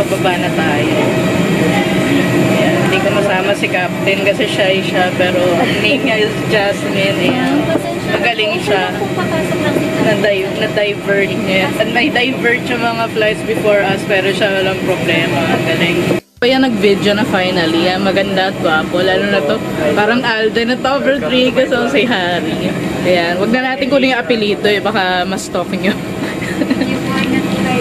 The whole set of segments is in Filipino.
pababa na tayo. Ayan, hindi ko masama si Captain kasi shy siya, pero ang name niya is Jasmine. Ayan. Magaling siya. Na-divert niya. At may divert yung mga flights before us, pero siya walang problema. Galing. Kaya nag-video na finally. Yan, maganda at gwapo. Lalo na to, parang Alden at Rodriguez o si Harry. Ayan, wag na natin kunin yung apelyido eh. Baka mas stalking yun.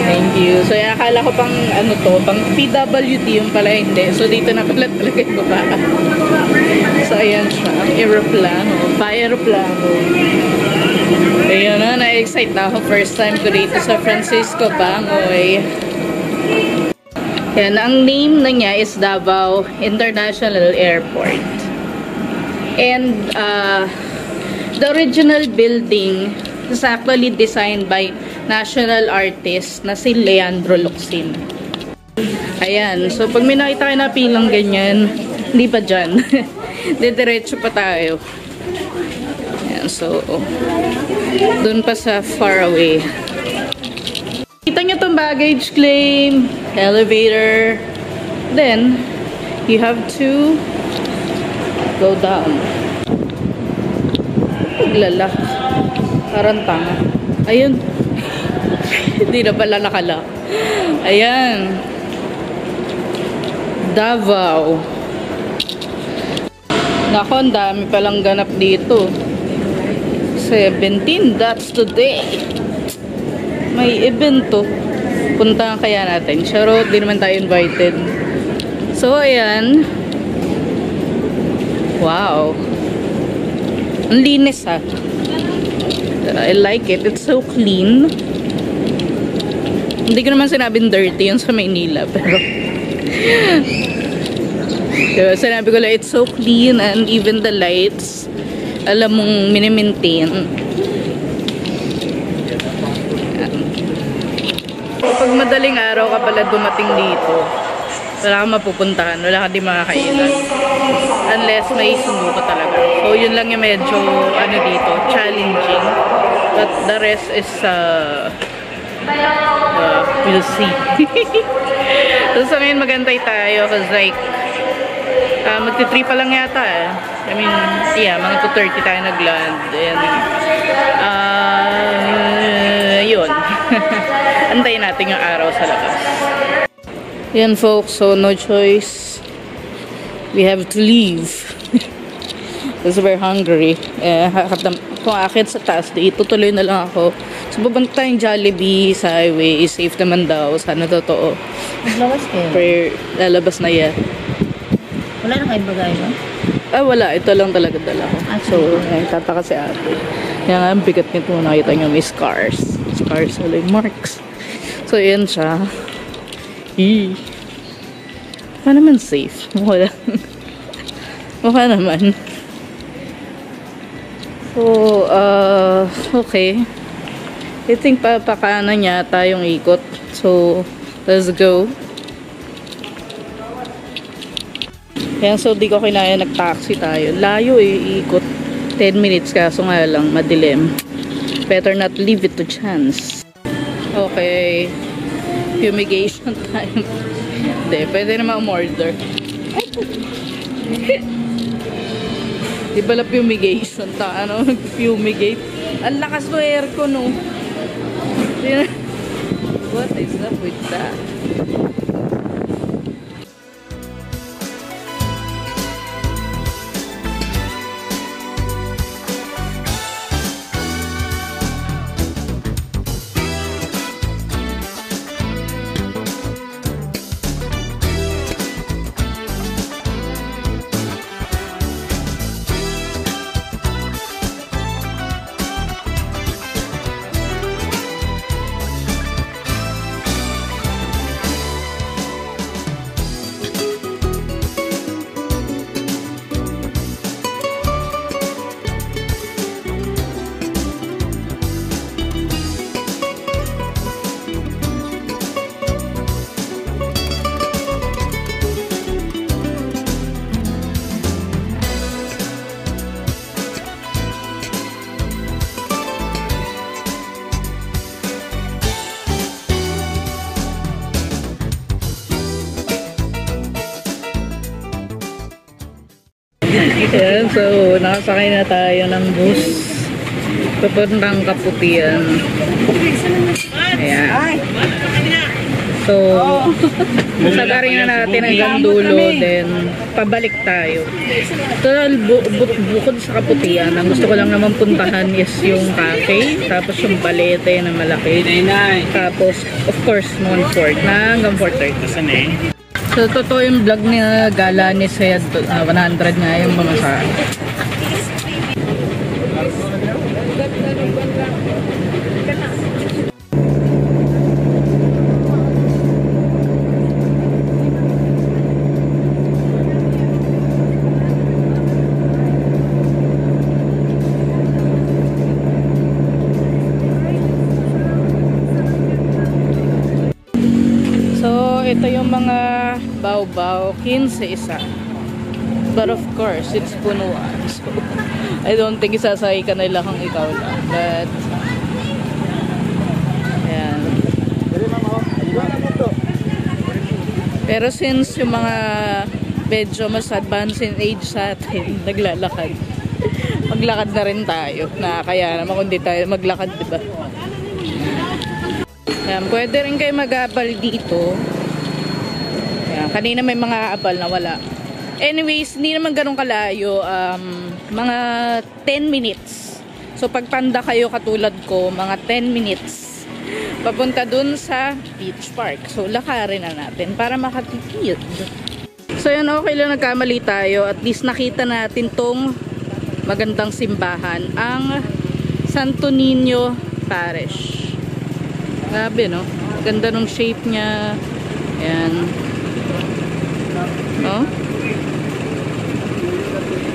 Thank you. So, yan, akala ko pang ano to, pang PWD yung pala hindi. So, dito na pala talaga yung baba. So, ayan siya. Ang aeroplano. Pa-aeroplano. Ayun na, na-excite na ako. First time ko dito sa Francisco Bangoy. Yan, ang name na niya is Davao International Airport. And, the original building is actually designed by national artist na si Leandro Locsin. Ayan. So, pag may nakita kayo na pilang ganyan, hindi pa dyan. Diretso pa tayo. Ayan. So, dun pa sa far away. Kita nyo itong baggage claim, elevator. Then, you have to go down. Paglalak. Parang tanga. Ayun. Hindi na pala nakalak. Ayan. Davao. Nako, ang dami palang ganap dito. 17, that's today. May event to. Punta kaya natin. Pero di naman tayo invited. So, ayan. Wow. Ang linis ha. I like it. It's so clean. Hindi ko naman sinabing dirty yun sa Maynila, pero diba, sinabi ko lang, it's so clean and even the lights, alam mong minimaintain. Kapag madaling araw ka pala dumating dito, wala kang mapupuntahan, wala kang di makakailan. Unless may sundo ka talaga. So, yun lang yung medyo, ano dito, challenging. But the rest is, we'll see. So, sa ngayon magantay tayo kasi like, magti-3 pa lang yata eh. I mean, yeah, mga 2:30 tayo nag-land. And, yun. Antayin natin yung araw sa labas. Yan folks, so no choice. We have to leave. Because we're hungry. Kung akit sa taas, itutuloy na lang ako. So, babanta tayong Jollibee sa highway. Safe naman daw. Sana totoo. Naglabas kayo? Pero, lalabas na yan. Wala na kayo bagay, no? Wala. Ito lang talaga dala ko. So, tataka si ate. Kaya nga, ang bigat nito. Nakita nyo, may scars. Scars, like marks. So, yan siya. Mukha naman safe. Mukha naman. So, okay. I think papakanan niya tayong ikot. So, let's go. Yan, so di ko kinaya nag-taxi tayo. Layo ikot. 10 minutes kaso nga lang, madilim. Better not leave it to chance. Okay. Fumigation time. Hindi, pwede naman umorder. Di pala fumigation. Ano, nag-fumigate. Ang lakas ng aircon, no? What is up with that? Ayan, so nakasakay na tayo ng bus. Papuntang Kaputian. Ayan. So, sagarin na natin hanggang dulo, then pabalik tayo. So, bukod sa Kaputian, ang gusto ko lang naman puntahan is yung cafe, tapos yung balete na malaki, tapos, of course, Montfort, na hanggang 4:30. So, totoo yung vlog ni Gala ni Sayad, 100 nga yung mamasahe. Ito yung mga baw-baw, 15 isa. But of course, it's punuan. So, I don't think isasakay ka nila kung ikaw lang. But, ayan. Pero since yung mga medyo mas advanced in age sa atin, naglalakad. Maglakad na rin tayo. Na kaya naman kung di tayo maglakad, diba? Ayan, pwede rin kayo mag-abal dito. Kanina may mga abal na wala. Anyways, hindi naman ganun kalayo. Mga 10 minutes. So, pag panda kayo katulad ko, mga 10 minutes. Papunta dun sa beach park. So, lakarin na natin para makatipid. So, yan, okay lang nagkamali tayo. At least nakita natin tong magandang simbahan. Ang Santo Niño Parish. Grabe, no? Ganda nung shape niya. Ayan. No?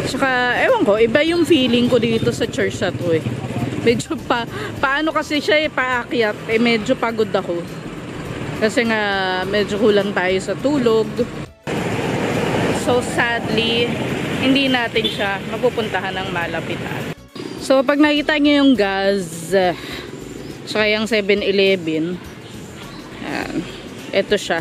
Tsaka, ewan ko, iba yung feeling ko dito sa church na to eh. Medyo paano kasi siya paakyat, medyo pagod ako. Kasi nga, medyo kulang tayo sa tulog. So, sadly, hindi natin siya mapupuntahan ng malapitan. So, pag nakita nyo yung gas, tsaka yung 7-Eleven, ito siya.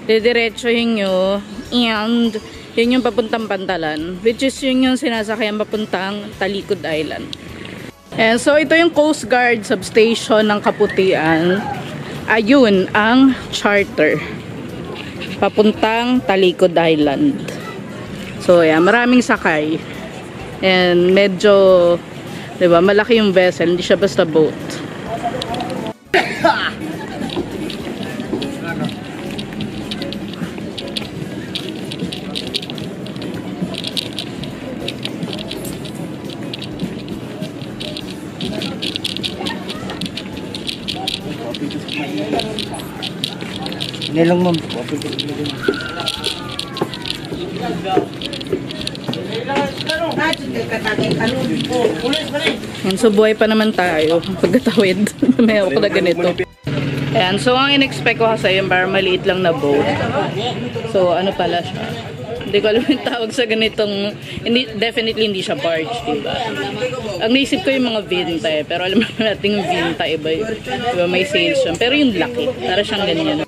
Didiretsuhin nyo, and yun yung papuntang Pantalan, which is yun yung sinasakyan papuntang Talikod Island. And so ito yung Coast Guard substation ng Kaputian. Ayun ang charter papuntang Talikod Island. So yeah, maraming sakay, and medyo, diba, malaki yung vessel, hindi siya basta boat. Ini lang ma'am. Yan, so buhay pa naman tayo pagkatawid. May ako na ganito. Ayan, so ang in-expect ko kasi yung parang maliit lang na boat. So ano pala siya? Hindi ko alam yung tawag sa ganitong, definitely hindi siya barge, diba? Ang naisip ko yung mga vinta eh, pero alam natin yung vinta, iba may sails siya. Pero yung laki, para siyang ganyan.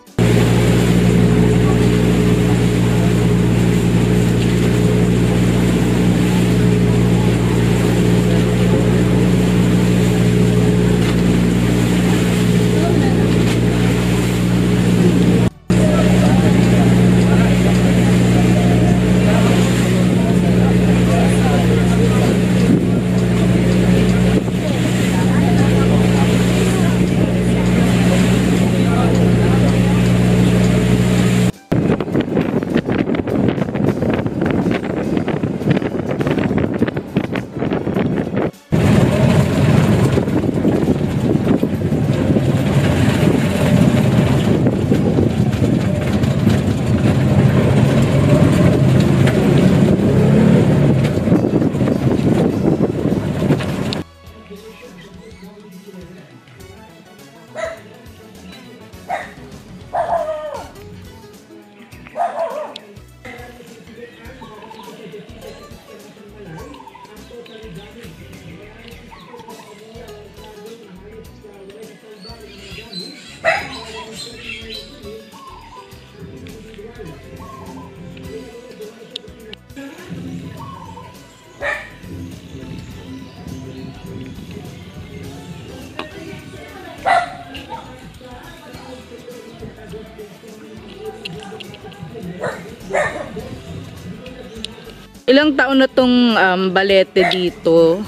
Ilang taon na tong Balete dito?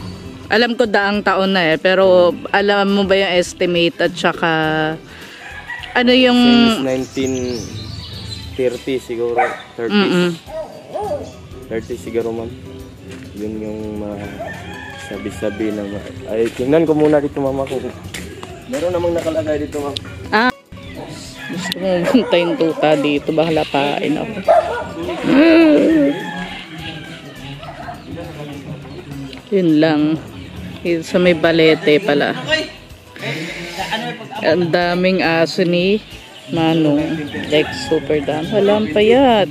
Alam ko daang taon na pero alam mo ba yung estimate at saka ano yung... Since 1930 siguro, 30. 30 siguro ma'am. Yun yung sabi-sabi na ay tingnan ko muna dito mama ko. Meron namang nakalagay dito ma'am. Gusto mo punta yung tuta dito, baka lapain ako. Yun lang. Sa may Balete pala. Ang daming aso ni Manong. Like super dam. Walang payat.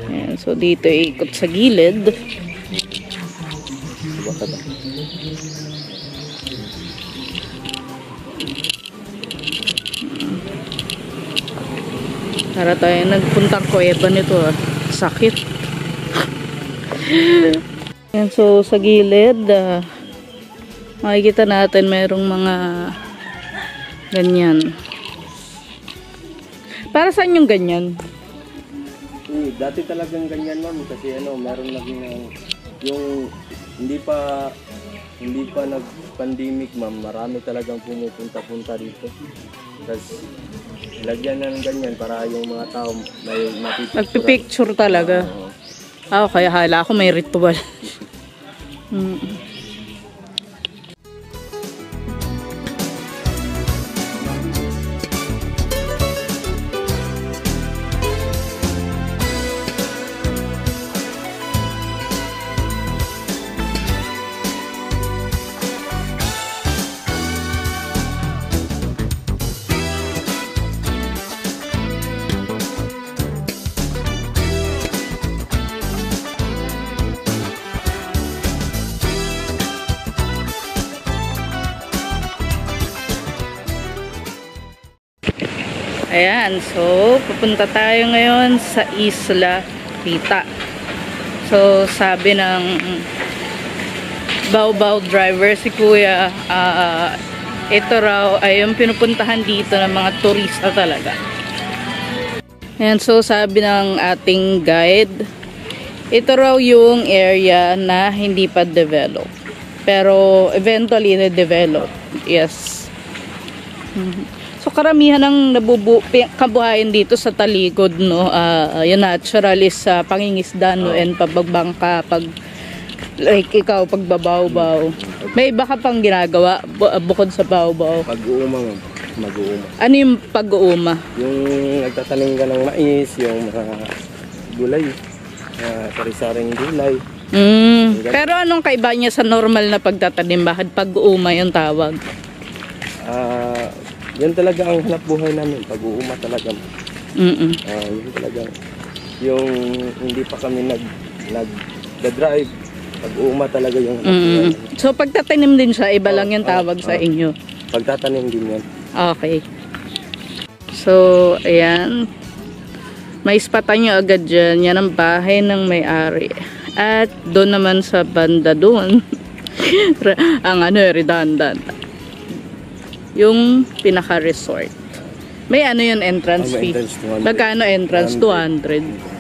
Ayan, so dito ikot sa gilid. Para tayo nagpuntang kuweba nito sakit. Yan, so sa gilid makikita natin merong mga ganyan. Para saan yung ganyan? Dati talagang ganyan ma'am kasi meron naging yung hindi pa nag-pandemic ma'am, marami talagang pumupunta-punta dito. Tapos lagyan na ng ganyan para yung mga tao may mapipicture. Nagpipicture talaga. Kaya hala ako may ritual. Ayan, so pupunta tayo ngayon sa Isla Rita. So sabi ng Baw-Baw driver si Kuya, ito raw ay yung pinupuntahan dito ng mga turista talaga. Ayan, so sabi ng ating guide, ito raw yung area na hindi pa develop. Pero eventually na-develop. Yes. So karamihan ng kabuhayan dito sa Taligod, no, yung natural is pangingisda, no, and pagbabangka, like ikaw pagbabaw-baw. May iba ka pang ginagawa bukod sa baw-baw? Pag-uuma ma'am, mag-uuma. Ano yung pag-uuma? Yung nagtatanim ka ng mais, yung mga gulay, sari-saring gulay. Pero anong kaiba niya sa normal na pagtatanim? Bakit pag-uuma yung tawag? Yan talaga ang hanap buhay namin, pag-uuma talaga. Yun talaga. Yung hindi pa kami nag-drive, pag-uuma talaga yung hanap buhay. So pagtatanim din siya, iba lang yung tawag sa inyo? Pagtatanim din yan. Okay. So, ayan. May ispatan nyo agad dyan. Yan ang bahay ng may-ari. At doon naman sa banda doon, ang redundant. Yung pinaka-resort. May ano yun, entrance fee. Entrance 200. Magkano entrance? 200.